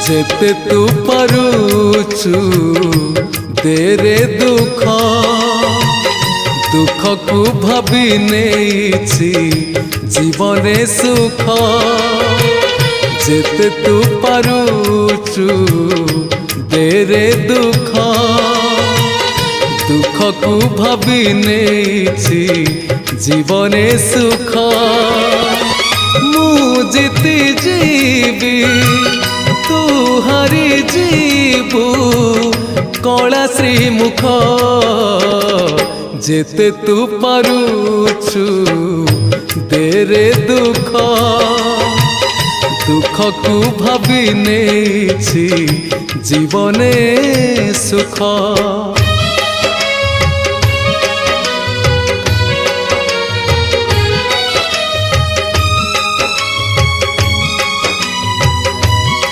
जेते तू पारुचु देरे दुख दुख को भाभी नेछि जीवने सुख जेते तू पारुचु देरे दुख दुख को भाभी नेछि जीवने सुख मु जीती जीवी तू हारी जीवु कला श्रीमुख जेते तू पारुचु देरे दुख दुख को भाभी नेछि जीवने सुख।